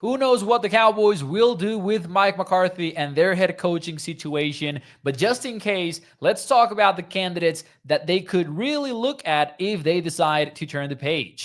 Who knows what the Cowboys will do with Mike McCarthy and their head coaching situation? But just in case, let's talk about the candidates that they could really look at if they decide to turn the page.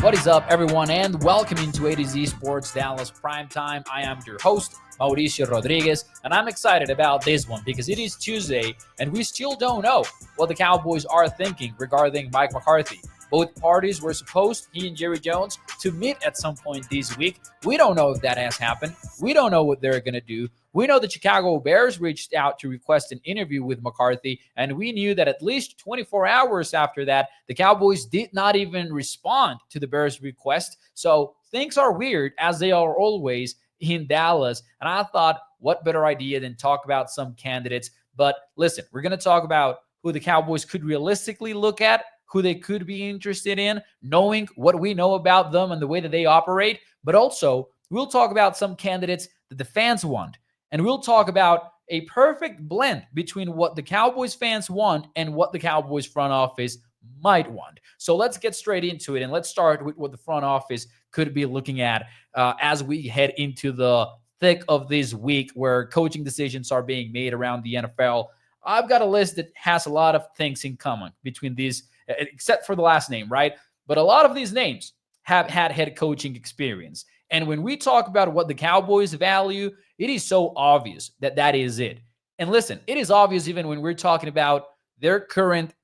What is up, everyone, and welcome into A to Z Sports Dallas Primetime. I am your host, Mauricio Rodriguez, and I'm excited about this one because it is Tuesday, and we still don't know what the Cowboys are thinking regarding Mike McCarthy. Both parties were supposed, he and Jerry Jones, to meet at some point this week. We don't know if that has happened. We don't know what they're going to do. We know the Chicago Bears reached out to request an interview with McCarthy, and we knew that at least 24 hours after that, the Cowboys did not even respond to the Bears' request. So things are weird, as they are always in Dallas. And I thought, what better idea than talk about some candidates? But listen, we're going to talk about who the Cowboys could realistically look at, who they could be interested in, knowing what we know about them and the way that they operate. But also, we'll talk about some candidates that the fans want. And we'll talk about a perfect blend between what the Cowboys fans want and what the Cowboys front office might want. So let's get straight into it. And let's start with what the front office could be looking at as we head into the thick of this week where coaching decisions are being made around the NFL. I've got a list that has a lot of things in common between these, except for the last name, right? But a lot of these names have had head coaching experience. And when we talk about what the Cowboys value, it is so obvious that that is it. And listen, it is obvious even when we're talking about their current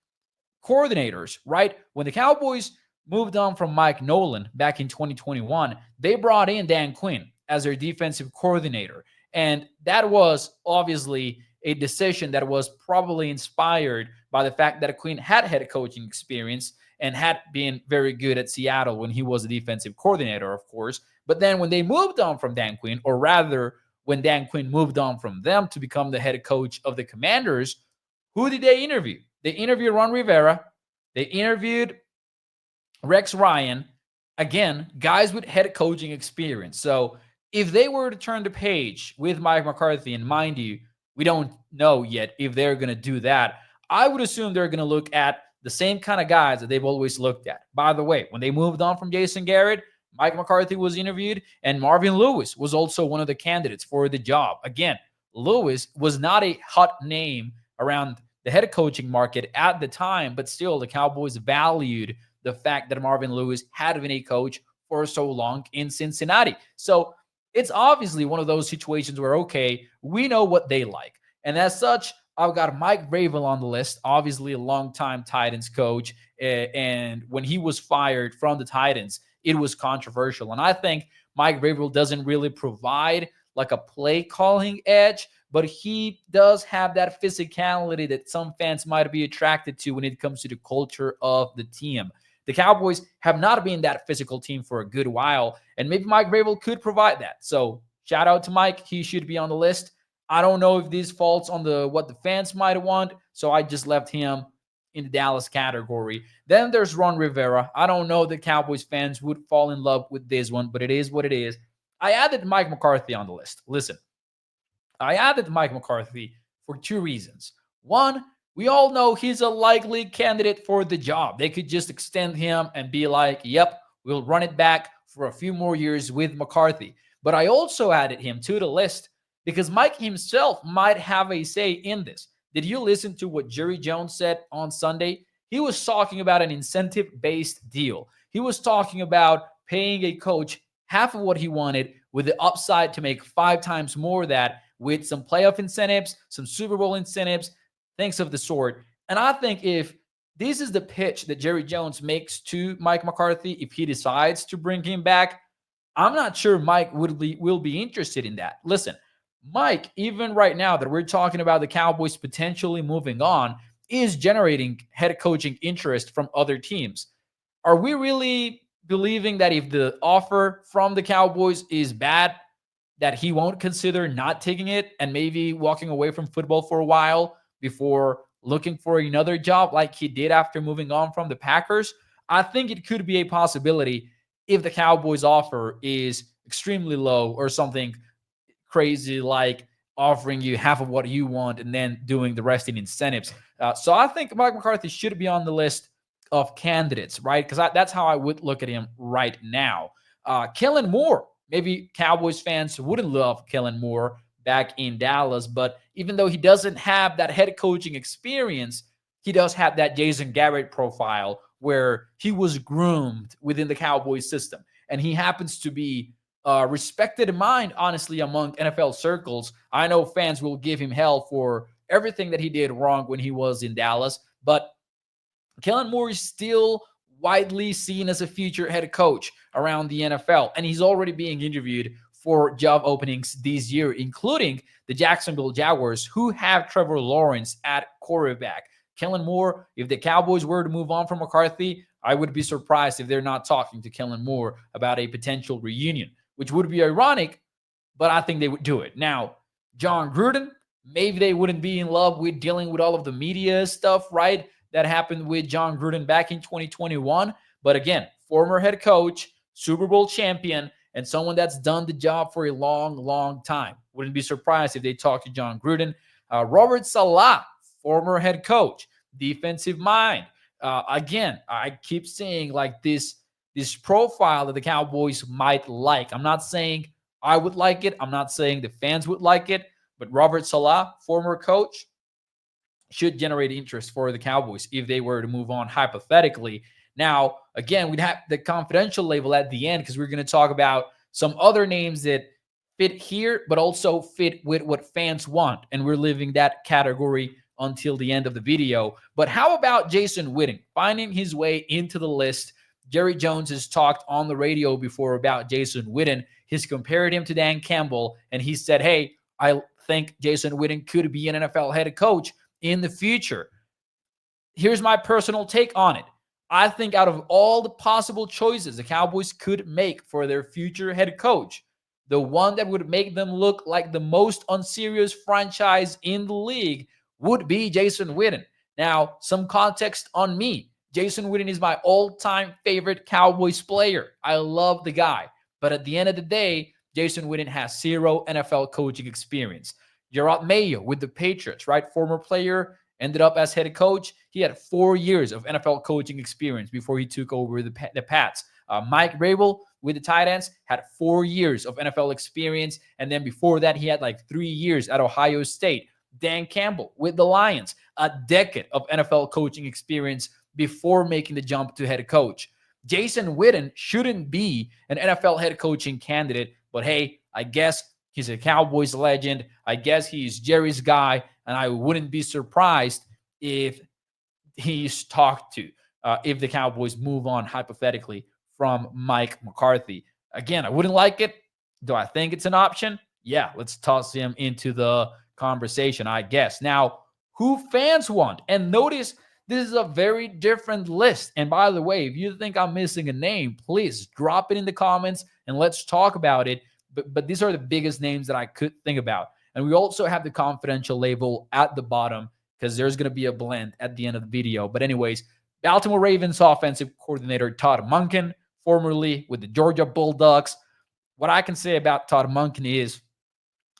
coordinators, right? When the Cowboys moved on from Mike Nolan back in 2021, they brought in Dan Quinn as their defensive coordinator. And that was obviously a decision that was probably inspired by the fact that Quinn had head coaching experience and had been very good at Seattle when he was a defensive coordinator, of course. But then when they moved on from Dan Quinn, or rather, when Dan Quinn moved on from them to become the head coach of the Commanders, who did they interview? They interviewed Ron Rivera. They interviewed Rex Ryan. Again, guys with head coaching experience. So if they were to turn the page with Mike McCarthy, and mind you, we don't know yet if they're going to do that, I would assume they're going to look at the same kind of guys that they've always looked at. By the way, when they moved on from Jason Garrett, Mike McCarthy was interviewed, and Marvin Lewis was also one of the candidates for the job. Again, Lewis was not a hot name around the head coaching market at the time, but still the Cowboys valued the fact that Marvin Lewis had been a coach for so long in Cincinnati. So it's obviously one of those situations where, okay, we know what they like. And as such, I've got Mike Vrabel on the list, obviously a longtime Titans coach. And when he was fired from the Titans, it was controversial. And I think Mike Vrabel doesn't really provide like a play calling edge, but he does have that physicality that some fans might be attracted to when it comes to the culture of the team. The Cowboys have not been that physical team for a good while, and maybe Mike Vrabel could provide that. So shout out to Mike. He should be on the list. I don't know if this falls on what the fans might want, so I just left him in the Dallas category. Then there's Ron Rivera. I don't know that Cowboys fans would fall in love with this one, but it is what it is. I added Mike McCarthy on the list. Listen, I added Mike McCarthy for two reasons. One, we all know he's a likely candidate for the job. They could just extend him and be like, yep, we'll run it back for a few more years with McCarthy. But I also added him to the list because Mike himself might have a say in this. Did you listen to what Jerry Jones said on Sunday? He was talking about an incentive-based deal. He was talking about paying a coach half of what he wanted with the upside to make 5 times more of that with some playoff incentives, some Super Bowl incentives, things of the sort. And I think if this is the pitch that Jerry Jones makes to Mike McCarthy, if he decides to bring him back, I'm not sure Mike will be interested in that. Listen, Mike, even right now that we're talking about the Cowboys potentially moving on, is generating head coaching interest from other teams. Are we really believing that if the offer from the Cowboys is bad, that he won't consider not taking it and maybe walking away from football for a while before looking for another job like he did after moving on from the Packers? I think it could be a possibility if the Cowboys offer is extremely low or something crazy like offering you half of what you want and then doing the rest in incentives. So I think Mike McCarthy should be on the list. of candidates, right? Because that's how I would look at him right now. Kellen Moore, maybe Cowboys fans wouldn't love Kellen Moore back in Dallas, but even though he doesn't have that head coaching experience, he does have that Jason Garrett profile where he was groomed within the Cowboys system. And he happens to be respected in mind, honestly, among NFL circles. I know fans will give him hell for everything that he did wrong when he was in Dallas, but Kellen Moore is still widely seen as a future head coach around the NFL, and he's already being interviewed for job openings this year, including the Jacksonville Jaguars, who have Trevor Lawrence at quarterback. Kellen Moore, if the Cowboys were to move on from McCarthy, I would be surprised if they're not talking to Kellen Moore about a potential reunion, which would be ironic, but I think they would do it. Now, John Gruden, maybe they wouldn't be in love with dealing with all of the media stuff, right? That happened with John Gruden back in 2021. But again, former head coach, Super Bowl champion, and someone that's done the job for a long, long time. Wouldn't be surprised if they talk to John Gruden. Robert Saleh, former head coach, defensive mind. Again, I keep saying like this profile that the Cowboys might like. I'm not saying I would like it. I'm not saying the fans would like it. But Robert Saleh, former coach, should generate interest for the Cowboys if they were to move on hypothetically. Now, again, we'd have the confidential label at the end because we're going to talk about some other names that fit here, but also fit with what fans want. And we're leaving that category until the end of the video. But how about Jason Witten finding his way into the list? Jerry Jones has talked on the radio before about Jason Witten. He's compared him to Dan Campbell, and he said, hey, I think Jason Witten could be an NFL head coach in the future. Here's my personal take on it. I think out of all the possible choices the Cowboys could make for their future head coach, the one that would make them look like the most unserious franchise in the league would be Jason Witten. Now, some context on me. Jason Witten is my all-time favorite Cowboys player. I love the guy. But at the end of the day, Jason Witten has zero NFL coaching experience. Gerard Mayo with the Patriots, right? Former player, ended up as head coach. He had 4 years of NFL coaching experience before he took over the Pats. Mike Vrabel with the Titans had 4 years of NFL experience. And then before that, he had like 3 years at Ohio State. Dan Campbell with the Lions, a decade of NFL coaching experience before making the jump to head coach. Jason Witten shouldn't be an NFL head coaching candidate, but hey, I guess he's a Cowboys legend. I guess he's Jerry's guy, and I wouldn't be surprised if he's talked to if the Cowboys move on hypothetically from Mike McCarthy. Again, I wouldn't like it. Do I think it's an option? Yeah, let's toss him into the conversation, I guess. Now, who fans want? And notice this is a very different list. And by the way, if you think I'm missing a name, please drop it in the comments and let's talk about it. But these are the biggest names that I could think about. And we also have the confidential label at the bottom because there's going to be a blend at the end of the video. But anyways, Baltimore Ravens offensive coordinator Todd Monken, formerly with the Georgia Bulldogs. What I can say about Todd Monken is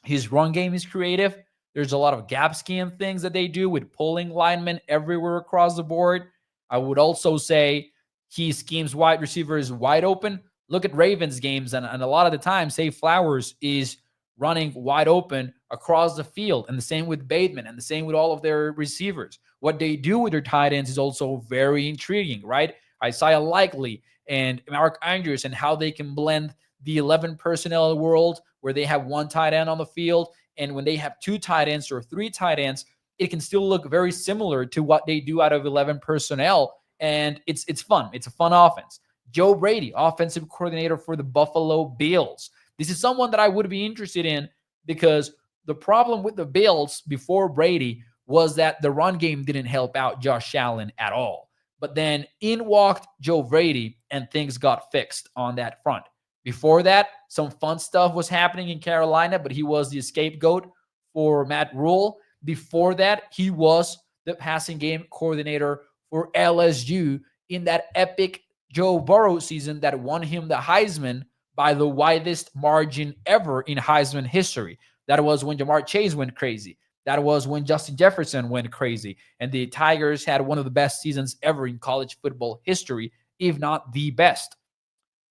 his run game is creative. There's a lot of gap scheme things that they do with pulling linemen everywhere across the board. I would also say he schemes wide receivers wide open. Look at Ravens games, and a lot of the time, Zay Flowers is running wide open across the field, and the same with Bateman, and the same with all of their receivers. What they do with their tight ends is also very intriguing, right? Isaiah Likely and Mark Andrews, and how they can blend the 11 personnel world where they have one tight end on the field, and when they have two tight ends or three tight ends, it can still look very similar to what they do out of 11 personnel, and it's fun. It's a fun offense. Joe Brady, offensive coordinator for the Buffalo Bills. This is someone that I would be interested in because the problem with the Bills before Brady was that the run game didn't help out Josh Allen at all. But then in walked Joe Brady and things got fixed on that front. Before that, some fun stuff was happening in Carolina, but he was the scapegoat for Matt Rule. Before that, he was the passing game coordinator for LSU in that epic Joe Burrow season that won him the Heisman by the widest margin ever in Heisman history. That was when Jamar Chase went crazy. That was when Justin Jefferson went crazy, and the Tigers had one of the best seasons ever in college football history, if not the best.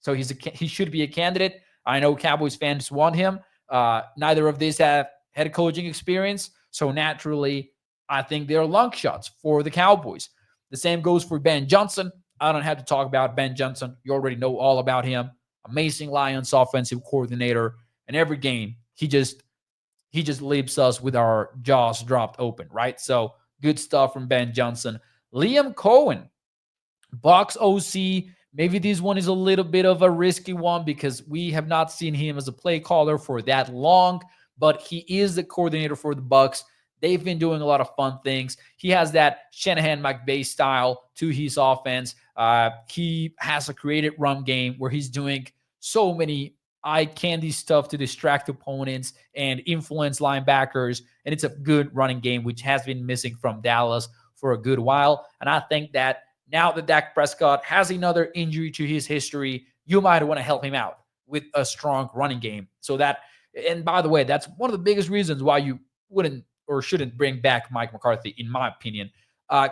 So he should be a candidate. I know Cowboys fans want him. Neither of these have head coaching experience, so naturally, I think they're long shots for the Cowboys. The same goes for Ben Johnson. I don't have to talk about Ben Johnson. You already know all about him. Amazing Lions offensive coordinator, and every game he just leaves us with our jaws dropped open, right? So good stuff from Ben Johnson. Liam Cohen, Bucks OC. Maybe this one is a little bit of a risky one because we have not seen him as a play caller for that long, but he is the coordinator for the Bucks. They've been doing a lot of fun things. He has that Shanahan McVay style to his offense. He has a creative run game where he's doing so many eye candy stuff to distract opponents and influence linebackers. And it's a good running game, which has been missing from Dallas for a good while. And I think that now that Dak Prescott has another injury to his history, you might want to help him out with a strong running game. So that, and by the way, that's one of the biggest reasons why you wouldn't or shouldn't bring back Mike McCarthy, in my opinion.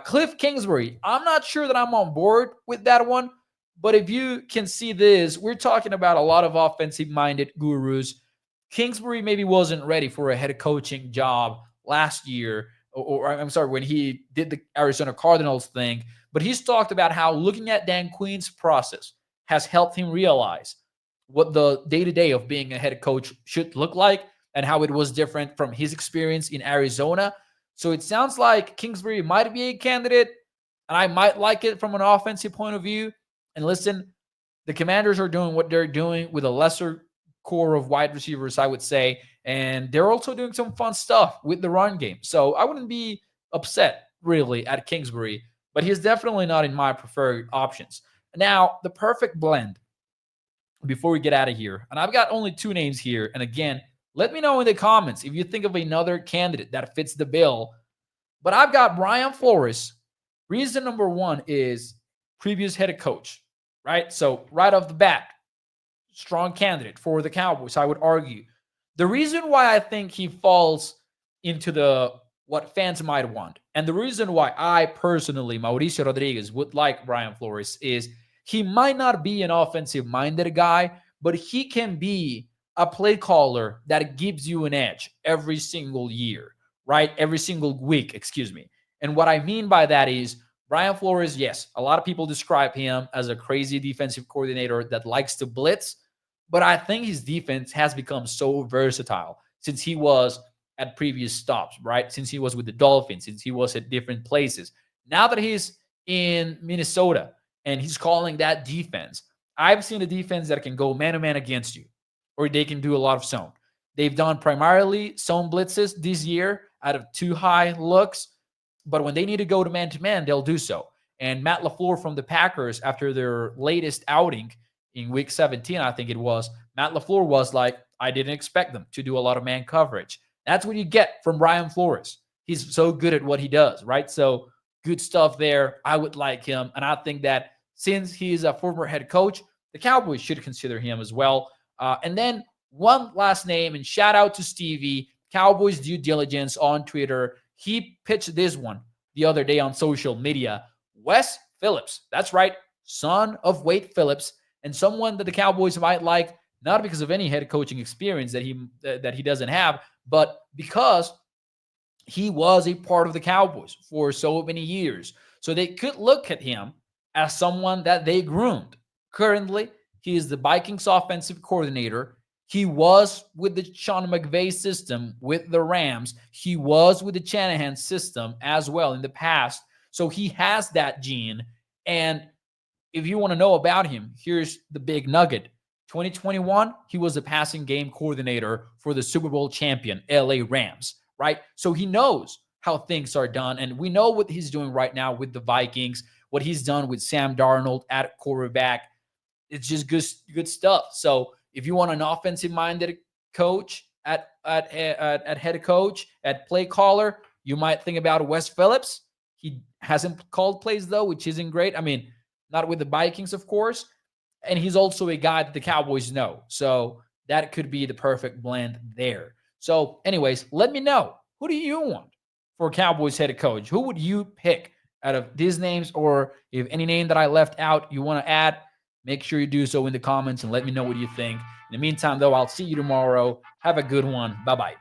Cliff Kingsbury, I'm not sure that I'm on board with that one, but if you can see this, we're talking about a lot of offensive-minded gurus. Kingsbury maybe wasn't ready for a head coaching job last year, or I'm sorry, when he did the Arizona Cardinals thing, but he's talked about how looking at Dan Quinn's process has helped him realize what the day-to-day of being a head coach should look like and how it was different from his experience in Arizona. So it sounds like Kingsbury might be a candidate, and I might like it from an offensive point of view. And listen, the Commanders are doing what they're doing with a lesser core of wide receivers, I would say, and they're also doing some fun stuff with the run game. So I wouldn't be upset, really, at Kingsbury, but he's definitely not in my preferred options. Now, the perfect blend before we get out of here, and I've got only two names here. And again, let me know in the comments if you think of another candidate that fits the bill. But I've got Brian Flores. Reason number one is previous head coach, right? So right off the bat, strong candidate for the Cowboys, I would argue. The reason why I think he falls into the what fans might want, and the reason why I personally, Mauricio Rodriguez, would like Brian Flores is he might not be an offensive-minded guy, but he can be a play caller that gives you an edge every single year, right? Every single week, excuse me. And what I mean by that is Brian Flores, yes, a lot of people describe him as a crazy defensive coordinator that likes to blitz, but I think his defense has become so versatile since he was at previous stops, right? Since he was with the Dolphins, since he was at different places. Now that he's in Minnesota and he's calling that defense, I've seen a defense that can go man-to-man against you, or they can do a lot of zone. They've done primarily zone blitzes this year out of two high looks, but when they need to go to man-to-man, they'll do so. And Matt LaFleur from the Packers, after their latest outing in Week 17, I think it was, Matt LaFleur was like, I didn't expect them to do a lot of man coverage. That's what you get from Brian Flores. He's so good at what he does, right? So good stuff there. I would like him. And I think that since he's a former head coach, the Cowboys should consider him as well. And then one last name, and shout out to Stevie, Cowboys Due Diligence on Twitter. He pitched this one the other day on social media. Wes Phillips, that's right, son of Wade Phillips, and someone that the Cowboys might like, not because of any head coaching experience that he doesn't have, but because he was a part of the Cowboys for so many years. So they could look at him as someone that they groomed. Currently, he is the Vikings offensive coordinator. He was with the Sean McVay system with the Rams. He was with the Shanahan system as well in the past. So he has that gene. And if you want to know about him, here's the big nugget. 2021, he was a passing game coordinator for the Super Bowl champion LA Rams, right? So he knows how things are done. And we know what he's doing right now with the Vikings, what he's done with Sam Darnold at quarterback. It's just good stuff. So if you want an offensive-minded coach at head coach, at play caller, you might think about Wes Phillips. He hasn't called plays, though, which isn't great. I mean, not with the Vikings, of course. And he's also a guy that the Cowboys know. So that could be the perfect blend there. So anyways, let me know. Who do you want for Cowboys head coach? Who would you pick out of these names? Or if any name that I left out you want to add, make sure you do so in the comments and let me know what you think. In the meantime, though, I'll see you tomorrow. Have a good one. Bye-bye.